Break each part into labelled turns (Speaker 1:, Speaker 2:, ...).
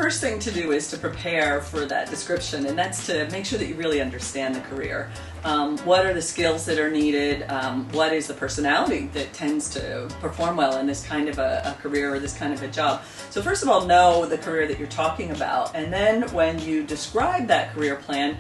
Speaker 1: first thing to do is to prepare for that description, and that's to make sure that you really understand the career. What are the skills that are needed? What is the personality that tends to perform well in this kind of a career or this kind of a job? So first of all, know the career that you're talking about, and then when you describe that career plan,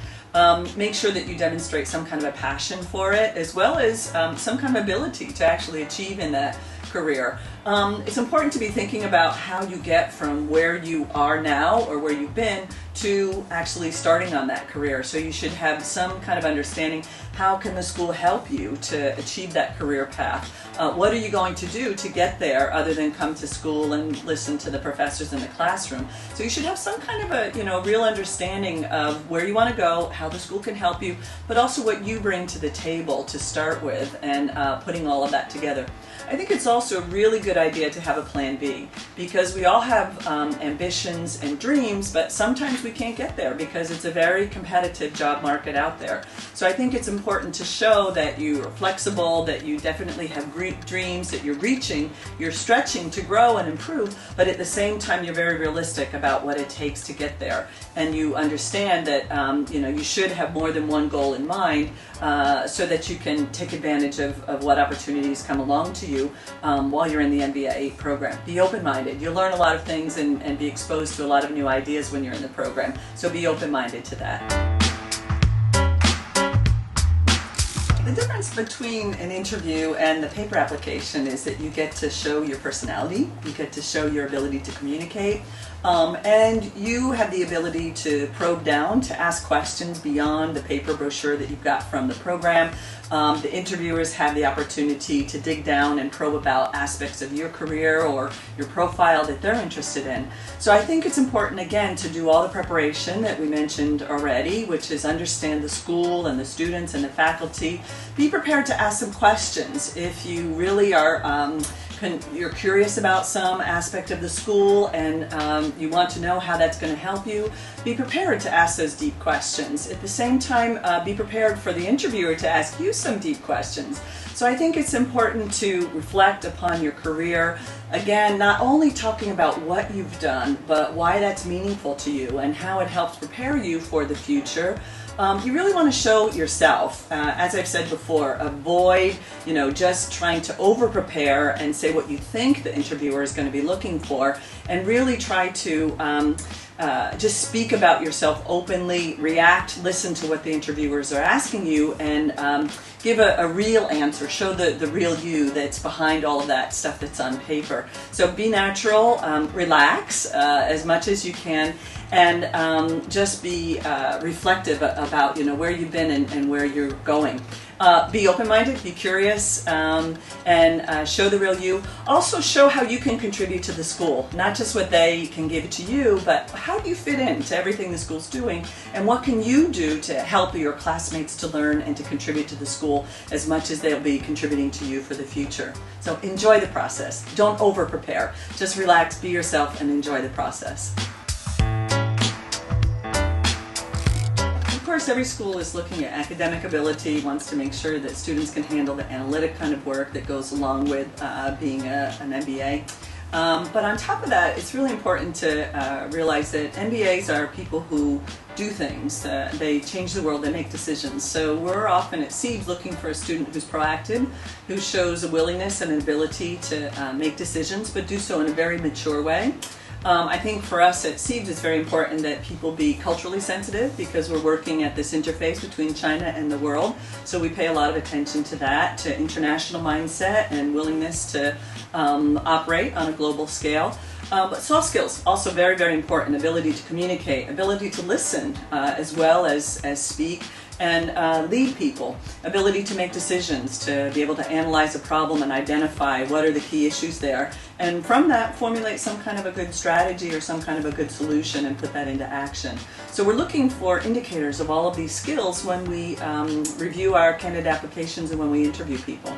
Speaker 1: make sure that you demonstrate some kind of a passion for it, as well as some kind of ability to actually achieve in that career. It's important to be thinking about how you get from where you are now or where you've been to actually starting on that career. So you should have some kind of understanding, how can the school help you to achieve that career path? What are you going to do to get there other than come to school and listen to the professors in the classroom? So you should have some kind of a real understanding of where you want to go, how the school can help you, but also what you bring to the table to start with, and putting all of that together. I think it's also a really good idea to have a plan B, because we all have ambitions and dreams, but sometimes we can't get there because it's a very competitive job market out there. So I think it's important to show that you are flexible, that you definitely have great dreams, that you're reaching, you're stretching to grow and improve, but at the same time you're very realistic about what it takes to get there. And you understand that you should have more than one goal in mind, so that you can take advantage of what opportunities come along to you while you're in the MBA program. Be open-minded. You'll learn a lot of things and be exposed to a lot of new ideas when you're in the program. So be open-minded to that. The difference between an interview and the paper application is that you get to show your personality, you get to show your ability to communicate, and you have the ability to probe down, to ask questions beyond the paper brochure that you've got from the program. The interviewers have the opportunity to dig down and probe about aspects of your career or your profile that they're interested in. So I think it's important, again, to do all the preparation that we mentioned already, which is understand the school and the students and the faculty. Be prepared to ask some questions. If you really are you're curious about some aspect of the school and you want to know how that's going to help you, be prepared to ask those deep questions. At the same time, be prepared for the interviewer to ask you some deep questions. So I think it's important to reflect upon your career. Again, not only talking about what you've done, but why that's meaningful to you and how it helps prepare you for the future. You really want to show yourself. As I've said before, avoid just trying to over-prepare and say what you think the interviewer is going to be looking for, and really try to just speak about yourself openly, react, listen to what the interviewers are asking you, and give a real answer. Show the real you that's behind all of that stuff that's on paper. So be natural, relax as much as you can, and just be reflective about where you've been and where you're going. Be open-minded, be curious, and show the real you. Also show how you can contribute to the school, not just what they can give to you, but how do you fit into everything the school's doing, and what can you do to help your classmates to learn and to contribute to the school as much as they'll be contributing to you for the future. So enjoy the process. Don't over-prepare. Just relax, be yourself, and enjoy the process. Of course, every school is looking at academic ability, wants to make sure that students can handle the analytic kind of work that goes along with being an MBA. But on top of that, it's really important to realize that MBAs are people who do things. They change the world, they make decisions. So we're often at CEIBS looking for a student who's proactive, who shows a willingness and an ability to make decisions, but do so in a very mature way. I think for us at CEIBS it's very important that people be culturally sensitive, because we're working at this interface between China and the world. So we pay a lot of attention to that, to international mindset and willingness to operate on a global scale. But soft skills, also very, very important. Ability to communicate, ability to listen as well as speak, and lead people. Ability to make decisions, to be able to analyze a problem and identify what are the key issues there. And from that, formulate some kind of a good strategy or some kind of a good solution and put that into action. So we're looking for indicators of all of these skills when we review our candidate applications and when we interview people.